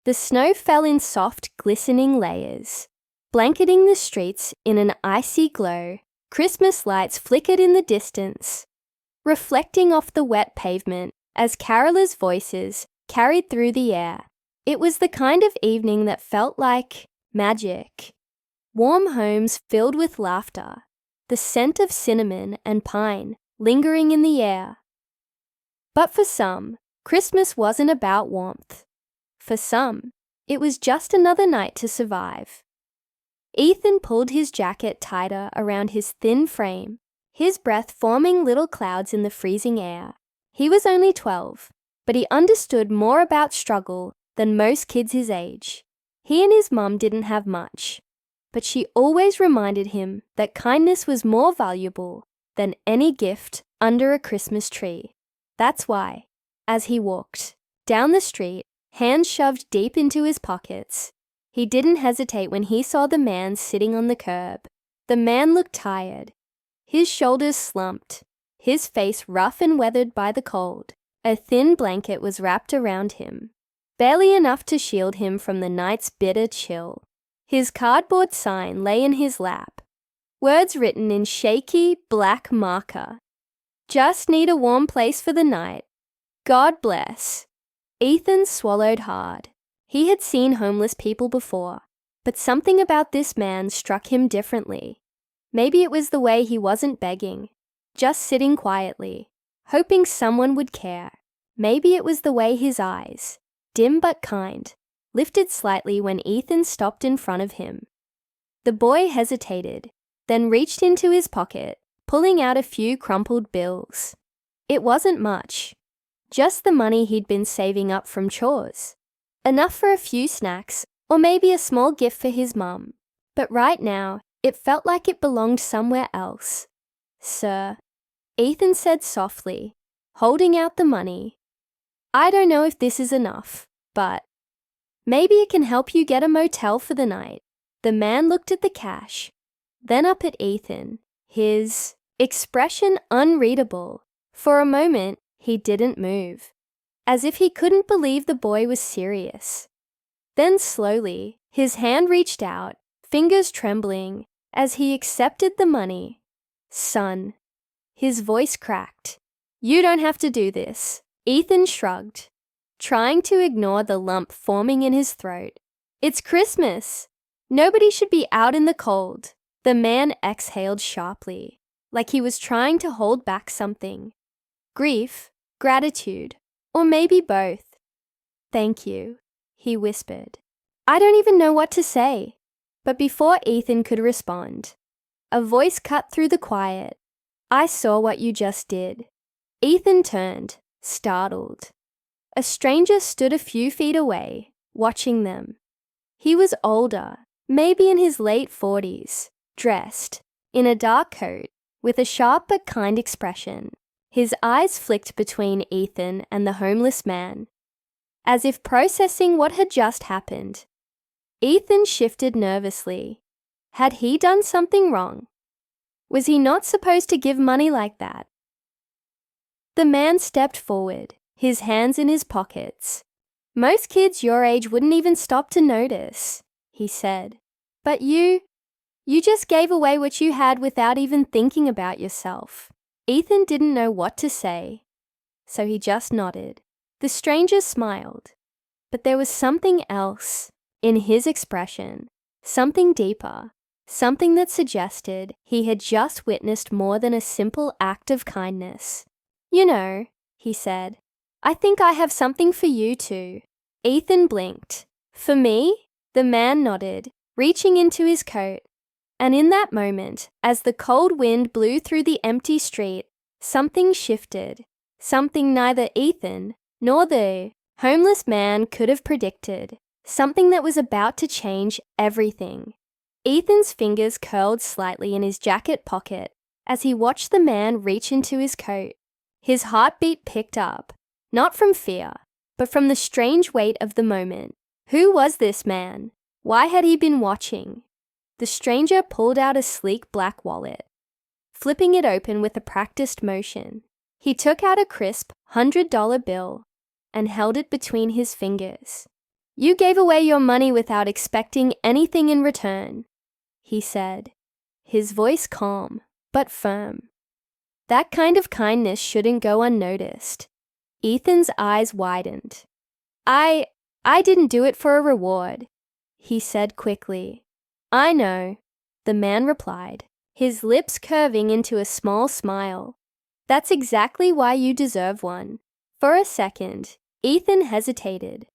The snow fell in soft, glistening layers, blanketing the streets in an icy glow. Christmas lights flickered in the distance, reflecting off the wet pavement as carolers' voices carried through the air. It was the kind of evening that felt like magic. Warm homes filled with laughter, the scent of cinnamon and pine lingering in the air. But for some, Christmas wasn't about warmth. For some, it was just another night to survive. Ethan pulled his jacket tighter around his thin frame, his breath forming little clouds in the freezing air. He was only 12, but he understood more about struggle than most kids his age. He and his mum didn't have much, but she always reminded him that kindness was more valuable than any gift under a Christmas tree. That's why, as he walked down the street, hands shoved deep into his pockets, he didn't hesitate when he saw the man sitting on the curb. The man looked tired, his shoulders slumped, his face rough and weathered by the cold. A thin blanket was wrapped around him, barely enough to shield him from the night's bitter chill. His cardboard sign lay in his lap, words written in shaky black marker. Just need a warm place for the night. God bless. Ethan swallowed hard. He had seen homeless people before, but something about this man struck him differently. Maybe it was the way he wasn't begging, just sitting quietly, hoping someone would care. Maybe it was the way his eyes, dim but kind, lifted slightly when Ethan stopped in front of him. The boy hesitated, then reached into his pocket, pulling out a few crumpled bills. It wasn't much, just the money he'd been saving up from chores. Enough for a few snacks, or maybe a small gift for his mum. But right now, it felt like it belonged somewhere else. "Sir," Ethan said softly, holding out the money. "I don't know if this is enough, but maybe it can help you get a motel for the night." The man looked at the cash, then up at Ethan, his expression unreadable. For a moment, he didn't move, as if he couldn't believe the boy was serious. Then slowly, his hand reached out, fingers trembling, as he accepted the money. "Son," his voice cracked. "You don't have to do this." Ethan shrugged, trying to ignore the lump forming in his throat. "It's Christmas. Nobody should be out in the cold." The man exhaled sharply, like he was trying to hold back something. Grief, gratitude, or maybe both. "Thank you," he whispered. "I don't even know what to say." But before Ethan could respond, a voice cut through the quiet. "I saw what you just did." Ethan turned, startled. A stranger stood a few feet away, watching them. He was older, maybe in his late 40s, dressed in a dark coat with a sharp but kind expression. His eyes flicked between Ethan and the homeless man, as if processing what had just happened. Ethan shifted nervously. Had he done something wrong? Was he not supposed to give money like that? The man stepped forward, his hands in his pockets. "Most kids your age wouldn't even stop to notice," he said. "But you just gave away what you had without even thinking about yourself." Ethan didn't know what to say, so he just nodded. The stranger smiled, but there was something else in his expression, something deeper, something that suggested he had just witnessed more than a simple act of kindness. "You know," he said, "I think I have something for you too." Ethan blinked. "For me?" The man nodded, reaching into his coat. And in that moment, as the cold wind blew through the empty street, something shifted, something neither Ethan nor the homeless man could have predicted, something that was about to change everything. Ethan's fingers curled slightly in his jacket pocket as he watched the man reach into his coat. His heartbeat picked up, not from fear, but from the strange weight of the moment. Who was this man? Why had he been watching? The stranger pulled out a sleek black wallet, flipping it open with a practiced motion. He took out a crisp $100 bill and held it between his fingers. You gave away your money without expecting anything in return, he said, his voice calm but firm. That kind of kindness shouldn't go unnoticed. Ethan's eyes widened. I didn't do it for a reward, he said quickly. I know, the man replied, his lips curving into a small smile. That's exactly why you deserve one. For a second, Ethan hesitated,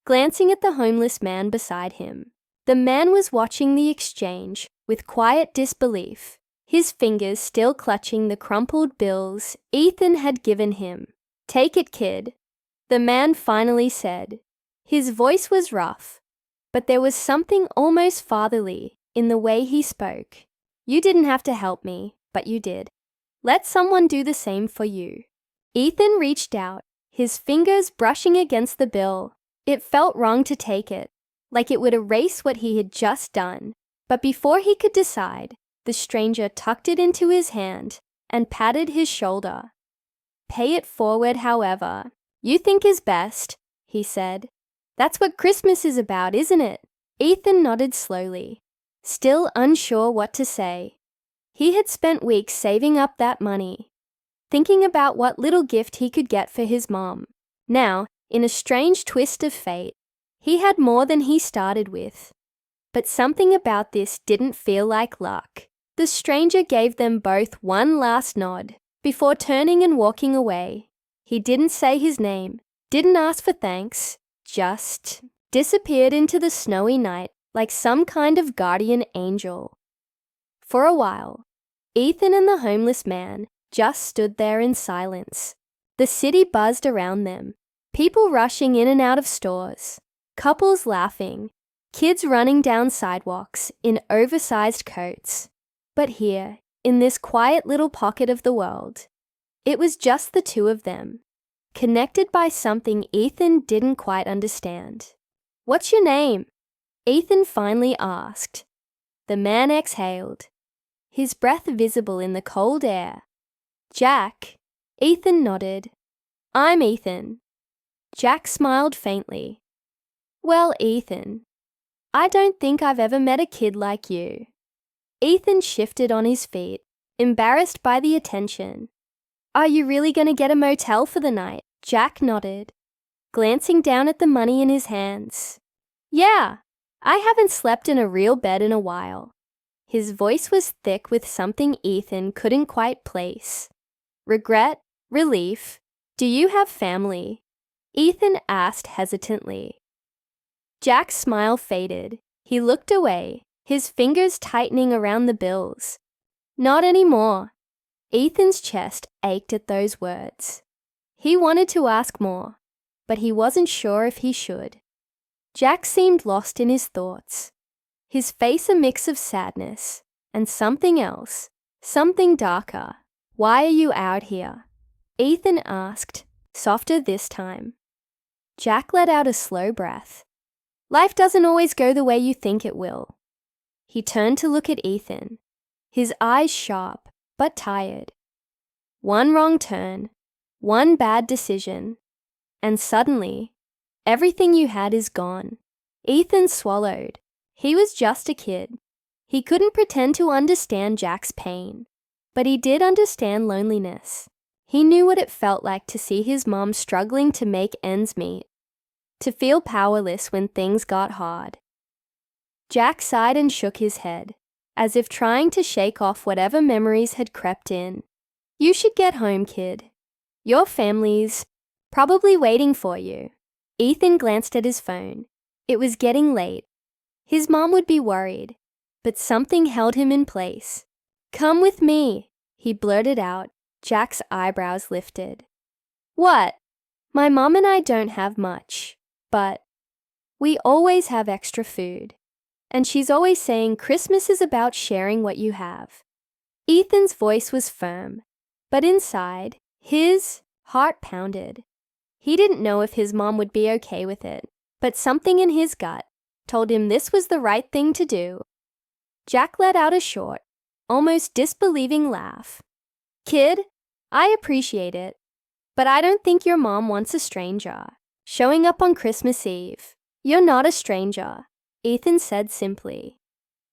glancing at the homeless man beside him. The man was watching the exchange with quiet disbelief, his fingers still clutching the crumpled bills Ethan had given him. Take it, kid, the man finally said. His voice was rough, but there was something almost fatherly in the way he spoke. You didn't have to help me, but you did. Let someone do the same for you. Ethan reached out, his fingers brushing against the bill. It felt wrong to take it, like it would erase what he had just done. But before he could decide, the stranger tucked it into his hand and patted his shoulder. Pay it forward however you think is best, he said. That's what Christmas is about, isn't it? Ethan nodded slowly, still unsure what to say. He had spent weeks saving up that money, thinking about what little gift he could get for his mom. Now, in a strange twist of fate, he had more than he started with. But something about this didn't feel like luck. The stranger gave them both one last nod before turning and walking away. He didn't say his name, didn't ask for thanks, just disappeared into the snowy night like some kind of guardian angel. For a while, Ethan and the homeless man just stood there in silence. The city buzzed around them, people rushing in and out of stores, couples laughing, kids running down sidewalks in oversized coats. But here, in this quiet little pocket of the world, it was just the two of them, connected by something Ethan didn't quite understand. What's your name? Ethan finally asked. The man exhaled, his breath visible in the cold air. Jack. Ethan nodded. I'm Ethan. Jack smiled faintly. Well, Ethan, I don't think I've ever met a kid like you. Ethan shifted on his feet, embarrassed by the attention. Are you really going to get a motel for the night? Jack nodded, glancing down at the money in his hands. Yeah, I haven't slept in a real bed in a while. His voice was thick with something Ethan couldn't quite place. Regret? Relief? Do you have family? Ethan asked hesitantly. Jack's smile faded. He looked away, his fingers tightening around the bills. Not anymore. Ethan's chest ached at those words. He wanted to ask more, but he wasn't sure if he should. Jack seemed lost in his thoughts, his face a mix of sadness and something else, something darker. Why are you out here? Ethan asked, softer this time. Jack let out a slow breath. Life doesn't always go the way you think it will. He turned to look at Ethan, his eyes sharp but tired. One wrong turn, one bad decision, and suddenly, everything you had is gone. Ethan swallowed. He was just a kid. He couldn't pretend to understand Jack's pain, but he did understand loneliness. He knew what it felt like to see his mom struggling to make ends meet, to feel powerless when things got hard. Jack sighed and shook his head, as if trying to shake off whatever memories had crept in. You should get home, kid. Your family's probably waiting for you. Ethan glanced at his phone. It was getting late. His mom would be worried, but something held him in place. Come with me, he blurted out. Jack's eyebrows lifted. What? My mom and I don't have much, but we always have extra food. And she's always saying Christmas is about sharing what you have. Ethan's voice was firm, but inside, his heart pounded. He didn't know if his mom would be okay with it, but something in his gut told him this was the right thing to do. Jack let out a short, almost disbelieving laugh. Kid, I appreciate it, but I don't think your mom wants a stranger showing up on Christmas Eve. "You're not a stranger," Ethan said simply.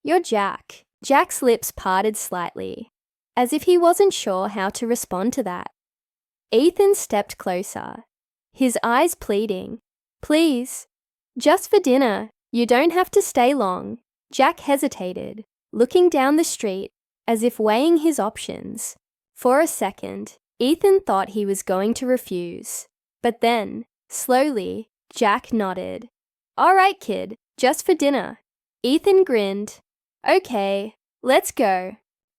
"You're Jack." Jack's lips parted slightly, as if he wasn't sure how to respond to that. Ethan stepped closer, his eyes pleading. "Please, just for dinner. You don't have to stay long." Jack hesitated, looking down the street as if weighing his options. For a second, Ethan thought he was going to refuse. But then, slowly, Jack nodded. "All right, kid, just for dinner." Ethan grinned. "Okay, let's go."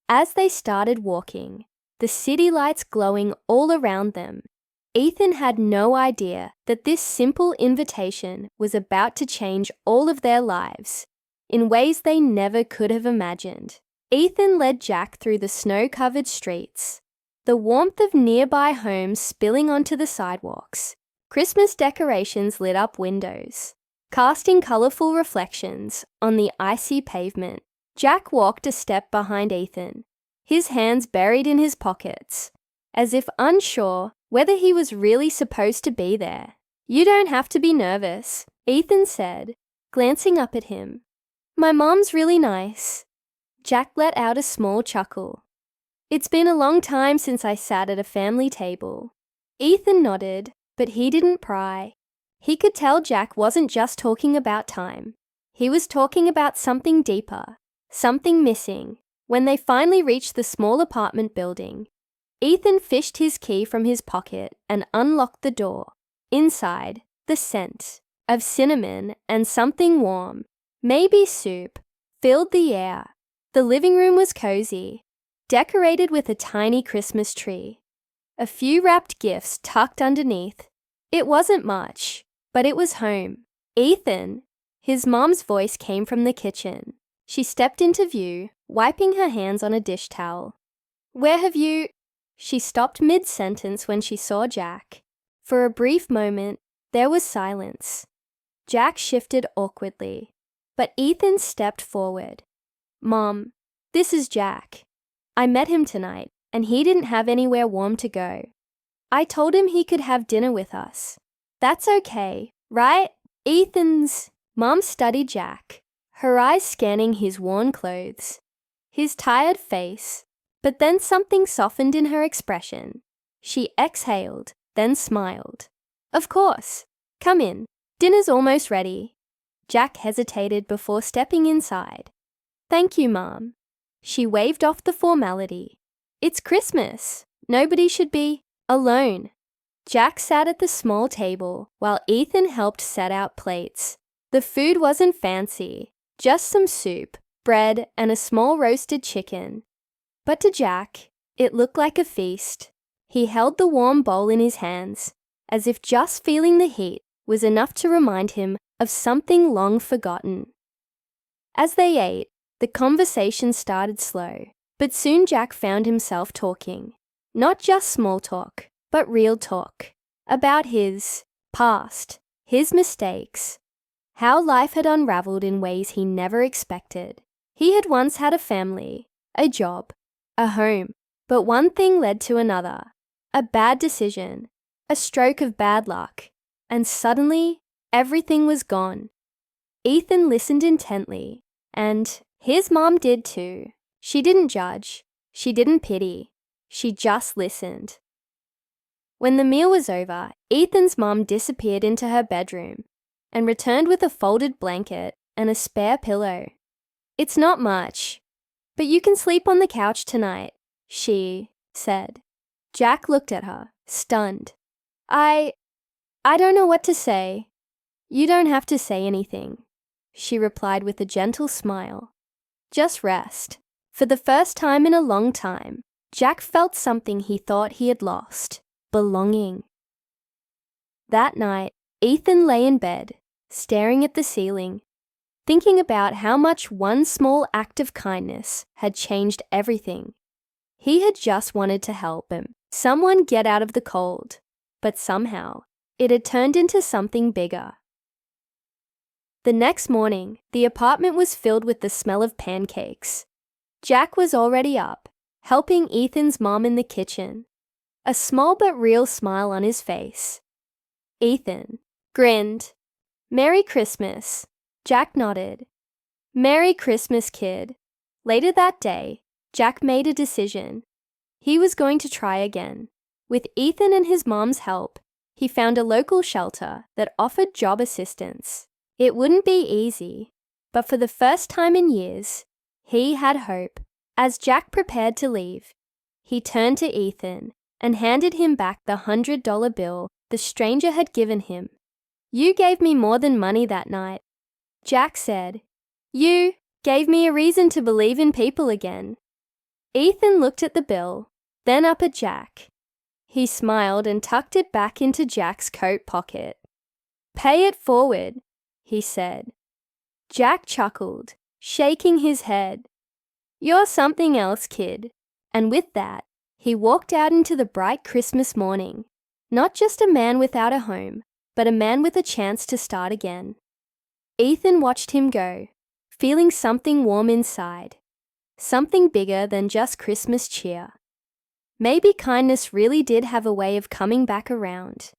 As they started walking, the city lights glowing all around them, Ethan had no idea that this simple invitation was about to change all of their lives in ways they never could have imagined. Ethan led Jack through the snow-covered streets, the warmth of nearby homes spilling onto the sidewalks. Christmas decorations lit up windows, casting colorful reflections on the icy pavement. Jack walked a step behind Ethan, his hands buried in his pockets, as if unsure whether he was really supposed to be there. "You don't have to be nervous," Ethan said, glancing up at him. "My mom's really nice." Jack let out a small chuckle. "It's been a long time since I sat at a family table." Ethan nodded, but he didn't pry. He could tell Jack wasn't just talking about time. He was talking about something deeper, something missing. When they finally reached the small apartment building, Ethan fished his key from his pocket and unlocked the door. Inside, the scent of cinnamon and something warm, maybe soup, filled the air. The living room was cozy, decorated with a tiny Christmas tree. A few wrapped gifts tucked underneath. It wasn't much, but it was home. "Ethan," his mom's voice came from the kitchen. She stepped into view, wiping her hands on a dish towel. "Where have you—" She stopped mid-sentence when she saw Jack. For a brief moment, there was silence. Jack shifted awkwardly, but Ethan stepped forward. "Mom, this is Jack. I met him tonight, and he didn't have anywhere warm to go. I told him he could have dinner with us. That's okay, right?" Ethan's mom studied Jack, her eyes scanning his worn clothes, his tired face, but then something softened in her expression. She exhaled, then smiled. "Of course. Come in. Dinner's almost ready." Jack hesitated before stepping inside. "Thank you, Mom." She waved off the formality. "It's Christmas. Nobody should be alone." Jack sat at the small table while Ethan helped set out plates. The food wasn't fancy, just some soup, bread, and a small roasted chicken. But to Jack, it looked like a feast. He held the warm bowl in his hands, as if just feeling the heat was enough to remind him of something long forgotten. As they ate, the conversation started slow, but soon Jack found himself talking. Not just small talk, but real talk. About his past, his mistakes, how life had unraveled in ways he never expected. He had once had a family, a job, a home, but one thing led to another. A bad decision, a stroke of bad luck, and suddenly everything was gone. Ethan listened intently, and his mom did too. She didn't judge, she didn't pity, she just listened. When the meal was over, Ethan's mom disappeared into her bedroom and returned with a folded blanket and a spare pillow. "It's not much, but you can sleep on the couch tonight," she said. Jack looked at her, stunned. I don't know what to say." "You don't have to say anything," she replied with a gentle smile. "Just rest." For the first time in a long time, Jack felt something he thought he had lost: belonging. That night, Ethan lay in bed, staring at the ceiling, thinking about how much one small act of kindness had changed everything. He had just wanted to help someone get out of the cold, but somehow it had turned into something bigger. The next morning, the apartment was filled with the smell of pancakes. Jack was already up, helping Ethan's mom in the kitchen, a small but real smile on his face. Ethan grinned. Merry Christmas. Jack nodded. Merry Christmas, kid. Later that day, Jack made a decision. He was going to try again. With Ethan and his mom's help, he found a local shelter that offered job assistance. It wouldn't be easy, but for the first time in years, he had hope. As Jack prepared to leave, he turned to Ethan and handed him back the $100 bill the stranger had given him. You gave me more than money that night, Jack said. You gave me a reason to believe in people again. Ethan looked at the bill, then up at Jack. He smiled and tucked it back into Jack's coat pocket. Pay it forward, he said. Jack chuckled, shaking his head. You're something else, kid. And with that, he walked out into the bright Christmas morning. Not just a man without a home, but a man with a chance to start again. Ethan watched him go, feeling something warm inside. Something bigger than just Christmas cheer. Maybe kindness really did have a way of coming back around.